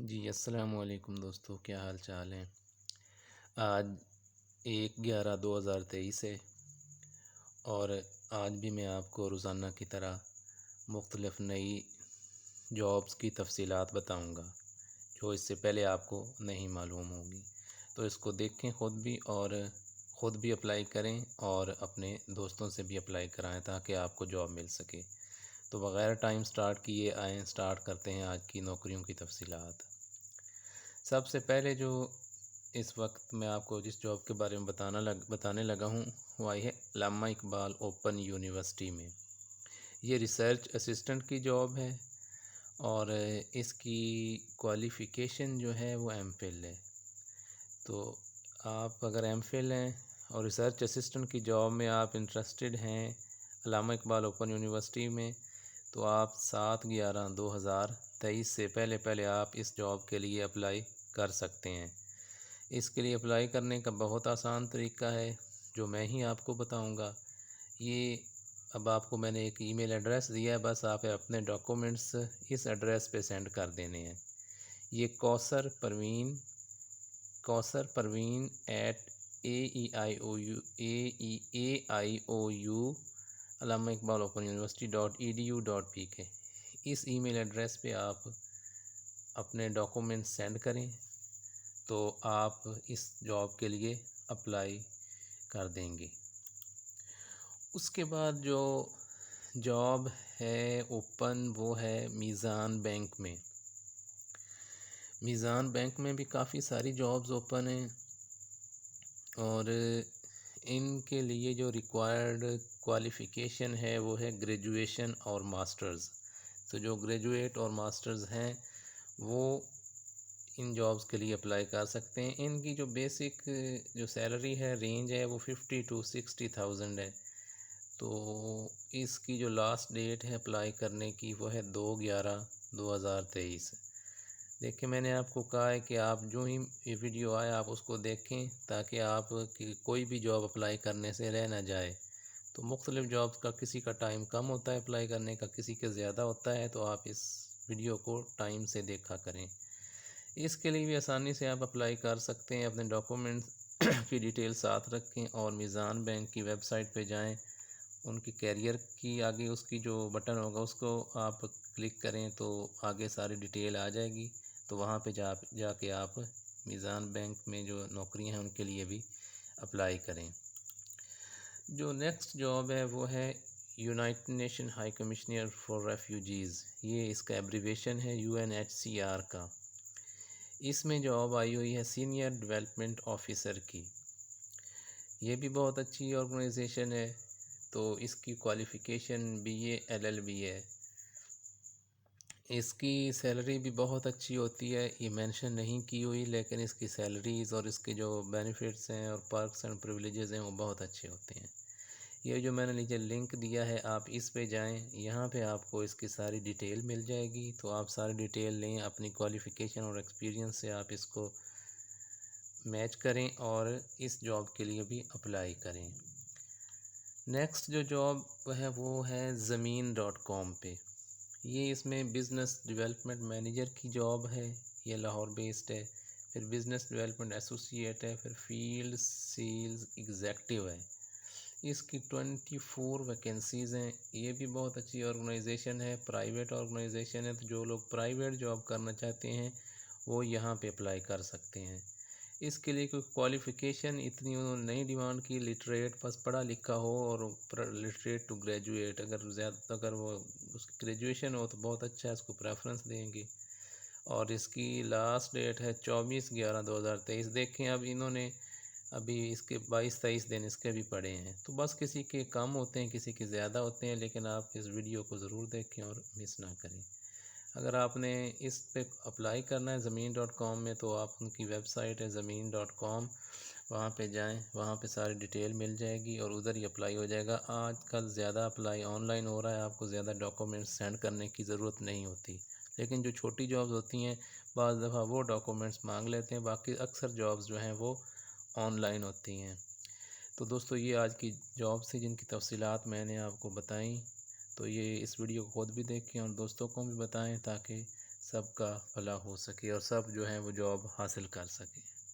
جی السلام علیکم دوستو، کیا حال چال ہیں؟ آج 1/11/2023 ہے اور آج بھی میں آپ کو روزانہ کی طرح مختلف نئی جابس کی تفصیلات بتاؤں گا جو اس سے پہلے آپ کو نہیں معلوم ہوگی۔ تو اس کو دیکھیں خود بھی اپلائی کریں اور اپنے دوستوں سے بھی اپلائی کرائیں تاکہ آپ کو جاب مل سکے۔ تو بغیر ٹائم سٹارٹ کیے سٹارٹ کرتے ہیں آج کی نوکریوں کی تفصیلات۔ سب سے پہلے جو اس وقت میں آپ کو جس جاب کے بارے میں بتانے لگا ہوں وہ آئی ہے علامہ اقبال اوپن یونیورسٹی میں۔ یہ ریسرچ اسسٹنٹ کی جاب ہے اور اس کی کوالیفیکیشن جو ہے وہ ایم فل ہے۔ تو آپ اگر ایم فل ہیں اور ریسرچ اسسٹنٹ کی جاب میں آپ انٹرسٹڈ ہیں علامہ اقبال اوپن یونیورسٹی میں، تو آپ 7/11/2023 سے پہلے آپ اس جاب کے لیے اپلائی کر سکتے ہیں۔ اس کے لیے اپلائی کرنے کا بہت آسان طریقہ ہے جو میں ہی آپ کو بتاؤں گا۔ یہ اب آپ کو میں نے ایک ای میل ایڈریس دیا ہے، بس آپ اپنے ڈاکومنٹس اس ایڈریس پہ سینڈ کر دینے ہیں۔ یہ کوثر پروین @AEIOU علامہ اقبال اوپن یونیورسٹی .edu.pk اس ای میل ایڈریس پہ آپ اپنے ڈاکومنٹ سینڈ کریں تو آپ اس جاب کے لیے اپلائی کر دیں گے۔ اس کے بعد جو جاب ہے اوپن وہ ہے میزان بینک میں۔ میزان بینک میں بھی کافی ساری جابز اوپن ہیں اور ان کے لیے جو ریکوائرڈ کوالیفیکیشن ہے وہ ہے گریجویشن اور ماسٹرز۔ تو جو گریجویٹ اور ماسٹرز ہیں وہ ان جابز کے لیے اپلائی کر سکتے ہیں۔ ان کی جو بیسک جو سیلری ہے رینج ہے وہ 50 to 60,000 ہے۔ تو اس کی جو لاسٹ ڈیٹ ہے اپلائی کرنے کی وہ ہے 2/11/2023۔ دیکھیں میں نے آپ کو کہا ہے کہ آپ جو ہی یہ ویڈیو آئے آپ اس کو دیکھیں تاکہ آپ کی کوئی بھی جاب اپلائی کرنے سے رہ نہ جائے۔ تو مختلف جابز کا کسی کا ٹائم کم ہوتا ہے اپلائی کرنے کا، کسی کے زیادہ ہوتا ہے، تو آپ اس ویڈیو کو ٹائم سے دیکھا کریں۔ اس کے لیے بھی آسانی سے آپ اپلائی کر سکتے ہیں۔ اپنے ڈاکومنٹس کی ڈیٹیل ساتھ رکھیں اور میزان بینک کی ویب سائٹ پہ جائیں، ان کی کیریئر کی آگے اس کی جو بٹن ہوگا اس کو آپ کلک کریں تو آگے ساری ڈیٹیل آ جائے گی۔ تو وہاں پہ جا کے آپ میزان بینک میں جو نوکریاں ہیں ان کے لیے بھی اپلائی کریں۔ جو نیکسٹ جاب ہے وہ ہے United nation high commissioner for refugees. یہ اس کا ایبریویشن ہے UNHCR کا۔ اس میں جاب آئی ہوئی ہے سینئر ڈیولپمنٹ آفیسر کی۔ یہ بھی بہت اچھی آرگنائزیشن ہے۔ تو اس کی کوالیفیکیشن BA LLB ہے۔ اس کی سیلری بھی بہت اچھی ہوتی ہے، یہ مینشن نہیں کی ہوئی لیکن اس کی سیلریز اور اس کے جو بینیفٹس ہیں اور پرکس اینڈ پریویلیجز ہیں وہ بہت اچھے ہوتے ہیں۔ یہ جو میں نے نیچے لنک دیا ہے آپ اس پہ جائیں، یہاں پہ آپ کو اس کی ساری ڈیٹیل مل جائے گی۔ تو آپ ساری ڈیٹیل لیں، اپنی کوالیفیکیشن اور ایکسپیرینس سے آپ اس کو میچ کریں اور اس جاب کے لیے بھی اپلائی کریں۔ نیکسٹ جو جاب ہے وہ ہے زمین.com پہ۔ یہ اس میں بزنس ڈیولپمنٹ مینیجر کی جاب ہے، یہ لاہور بیسڈ ہے۔ پھر بزنس ڈیولپمنٹ ایسوسیٹ ہے، پھر فیلڈ سیلز ایگزیکٹو ہے۔ اس کی 24 ویکنسیز ہیں۔ یہ بھی بہت اچھی آرگنائزیشن ہے، پرائیویٹ آرگنائزیشن ہے۔ تو جو لوگ پرائیویٹ جاب کرنا چاہتے ہیں وہ یہاں پہ اپلائی کر سکتے ہیں۔ اس کے لیے کوئی کوالیفیکیشن اتنی انہوں نے نہیں ڈیمانڈ کی، لٹریٹ بس پڑھا لکھا ہو اور لٹریٹ ٹو گریجویٹ، اگر وہ اس کی گریجویشن ہو تو بہت اچھا ہے، اس کو پریفرنس دیں گے۔ اور اس کی لاسٹ ڈیٹ ہے 24/11/2023۔ دیکھیں اب انہوں نے ابھی اس کے 22-23 دن اس کے بھی پڑے ہیں۔ تو بس کسی کے کم ہوتے ہیں کسی کے زیادہ ہوتے ہیں، لیکن آپ اس ویڈیو کو ضرور دیکھیں اور مس نہ کریں۔ اگر آپ نے اس پہ اپلائی کرنا ہے زمین.com میں تو آپ ان کی ویب سائٹ ہے زمین.com، وہاں پہ جائیں، وہاں پہ ساری ڈیٹیل مل جائے گی اور ادھر ہی اپلائی ہو جائے گا۔ آج کل زیادہ اپلائی آن لائن ہو رہا ہے، آپ کو زیادہ ڈاکومنٹس سینڈ کرنے کی ضرورت نہیں ہوتی، لیکن جو چھوٹی جابز ہوتی ہیں بعض دفعہ وہ ڈاکومنٹس مانگ لیتے ہیں، باقی اکثر جابز جو ہیں وہ آن لائن ہوتی ہیں۔ تو دوستو یہ آج کی جاب تھی جن کی تفصیلات میں نے آپ کو بتائیں۔ تو یہ اس ویڈیو کو خود بھی دیکھیں اور دوستوں کو بھی بتائیں تاکہ سب کا بھلا ہو سکے اور سب جو ہیں وہ جاب حاصل کر سکیں۔